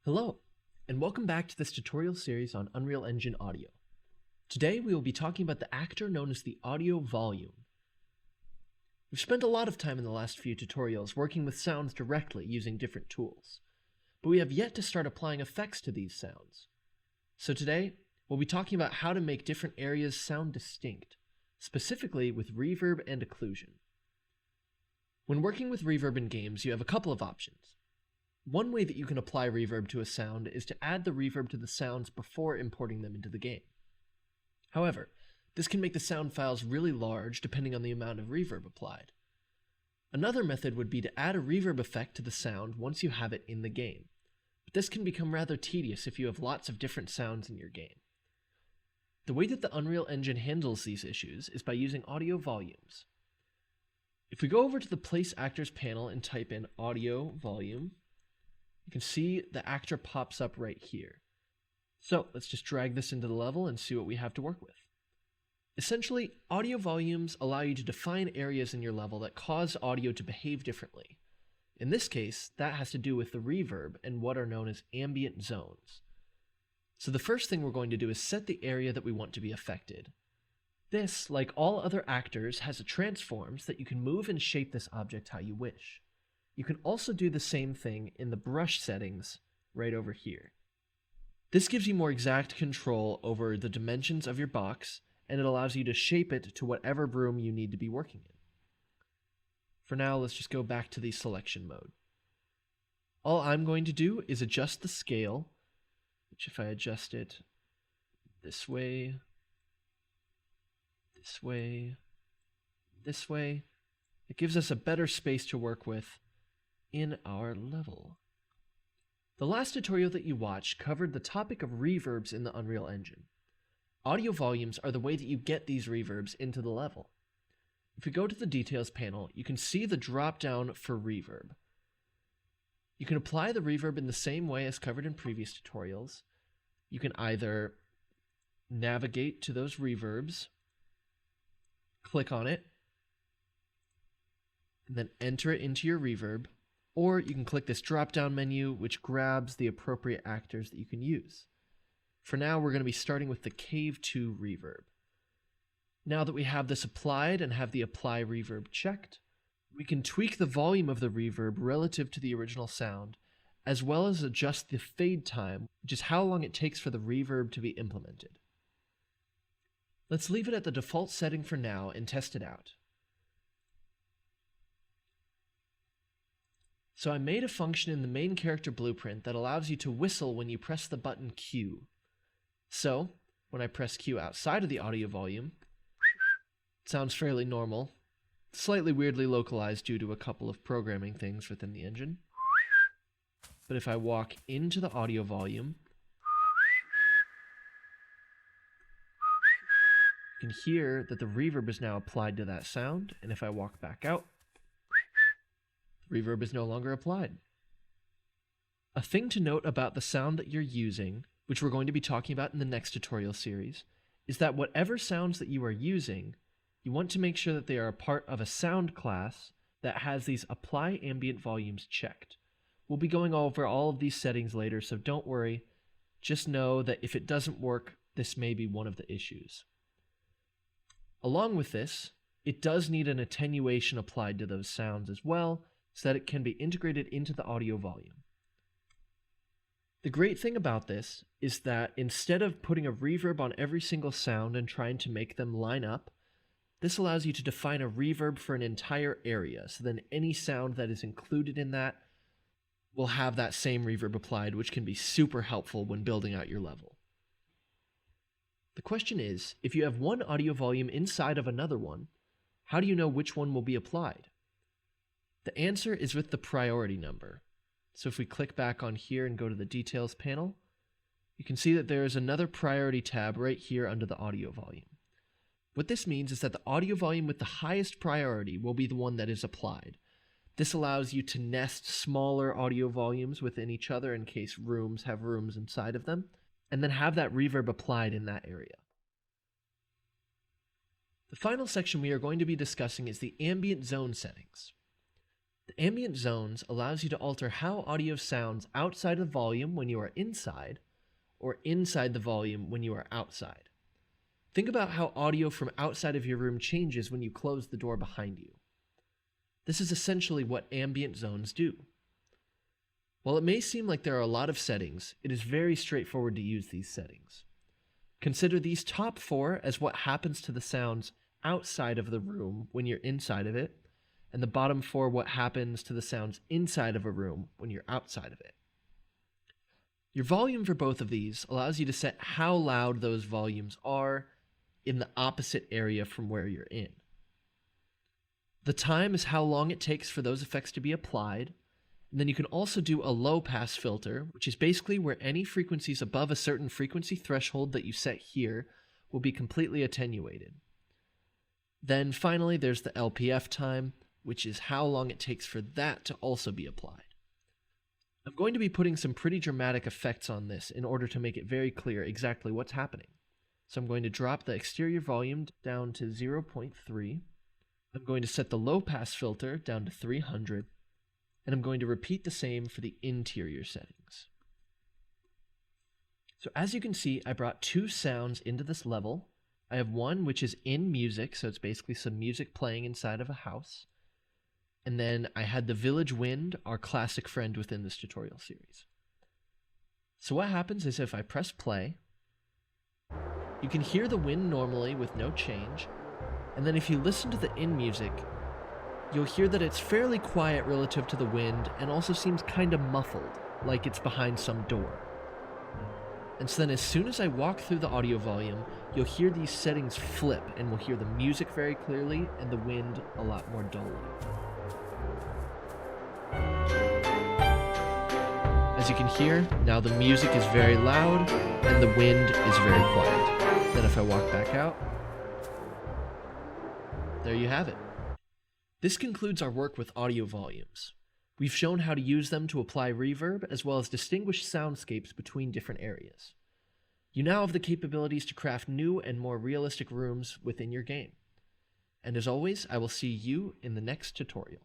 Hello, and welcome back to this tutorial series on Unreal Engine Audio. Today we will be talking about the actor known as the audio volume. We've spent a lot of time in the last few tutorials working with sounds directly using different tools, but we have yet to start applying effects to these sounds. So today, we'll be talking about how to make different areas sound distinct, specifically with reverb and occlusion. When working with reverb in games, you have a couple of options. One way that you can apply reverb to a sound is to add the reverb to the sounds before importing them into the game. However, this can make the sound files really large depending on the amount of reverb applied. Another method would be to add a reverb effect to the sound once you have it in the game, but this can become rather tedious if you have lots of different sounds in your game. The way that the Unreal Engine handles these issues is by using audio volumes. If we go over to the Place Actors panel and type in audio volume, you can see the actor pops up right here. So let's just drag this into the level and see what we have to work with. Essentially, audio volumes allow you to define areas in your level that cause audio to behave differently. In this case, that has to do with the reverb and what are known as ambient zones. So the first thing we're going to do is set the area that we want to be affected. This, like all other actors, has a transform so that you can move and shape this object how you wish. You can also do the same thing in the brush settings right over here. This gives you more exact control over the dimensions of your box, and it allows you to shape it to whatever room you need to be working in. For now, let's just go back to the selection mode. All I'm going to do is adjust the scale, which if I adjust it this way, this way, this way, it gives us a better space to work with in our level. The last tutorial that you watched covered the topic of reverbs in the Unreal Engine. Audio volumes are the way that you get these reverbs into the level. If we go to the Details panel, you can see the drop down for reverb. You can apply the reverb in the same way as covered in previous tutorials. You can either navigate to those reverbs, click on it, and then enter it into your reverb, or you can click this drop-down menu which grabs the appropriate actors that you can use. For now, we're going to be starting with the Cave 2 reverb. Now that we have this applied and have the Apply Reverb checked, we can tweak the volume of the reverb relative to the original sound, as well as adjust the fade time, which is how long it takes for the reverb to be implemented. Let's leave it at the default setting for now and test it out. So I made a function in the main character blueprint that allows you to whistle when you press the button Q. So, when I press Q outside of the audio volume, it sounds fairly normal, slightly weirdly localized due to a couple of programming things within the engine. But if I walk into the audio volume, you can hear that the reverb is now applied to that sound, and if I walk back out, reverb is no longer applied. A thing to note about the sound that you're using, which we're going to be talking about in the next tutorial series, is that whatever sounds that you are using, you want to make sure that they are a part of a sound class that has these apply ambient volumes checked. We'll be going over all of these settings later, so don't worry. Just know that if it doesn't work, this may be one of the issues. Along with this, it does need an attenuation applied to those sounds as well, so that it can be integrated into the audio volume. The great thing about this is that instead of putting a reverb on every single sound and trying to make them line up, this allows you to define a reverb for an entire area, so then any sound that is included in that will have that same reverb applied, which can be super helpful when building out your level. The question is, if you have one audio volume inside of another one, how do you know which one will be applied? The answer is with the priority number. So if we click back on here and go to the Details panel, you can see that there is another priority tab right here under the audio volume. What this means is that the audio volume with the highest priority will be the one that is applied. This allows you to nest smaller audio volumes within each other in case rooms have rooms inside of them, and then have that reverb applied in that area. The final section we are going to be discussing is the ambient zone settings. The ambient zones allows you to alter how audio sounds outside of the volume when you are inside, or inside the volume when you are outside. Think about how audio from outside of your room changes when you close the door behind you. This is essentially what ambient zones do. While it may seem like there are a lot of settings, it is very straightforward to use these settings. Consider these top 4 as what happens to the sounds outside of the room when you're inside of it, and the bottom 4 what happens to the sounds inside of a room when you're outside of it. Your volume for both of these allows you to set how loud those volumes are in the opposite area from where you're in. The time is how long it takes for those effects to be applied, and then you can also do a low pass filter, which is basically where any frequencies above a certain frequency threshold that you set here will be completely attenuated. Then finally there's the LPF time, which is how long it takes for that to also be applied. I'm going to be putting some pretty dramatic effects on this in order to make it very clear exactly what's happening. So I'm going to drop the exterior volume down to 0.3. I'm going to set the low pass filter down to 300. And I'm going to repeat the same for the interior settings. So as you can see, I brought 2 sounds into this level. I have one which is in music, so it's basically some music playing inside of a house. And then I had the village wind, our classic friend within this tutorial series. So what happens is if I press play, you can hear the wind normally with no change. And then if you listen to the in music, you'll hear that it's fairly quiet relative to the wind and also seems kind of muffled, like it's behind some door. And so then as soon as I walk through the audio volume, you'll hear these settings flip and we'll hear the music very clearly and the wind a lot more dully. As you can hear, now the music is very loud and the wind is very quiet. Then if I walk back out, there you have it. This concludes our work with audio volumes. We've shown how to use them to apply reverb as well as distinguish soundscapes between different areas. You now have the capabilities to craft new and more realistic rooms within your game. And as always, I will see you in the next tutorial.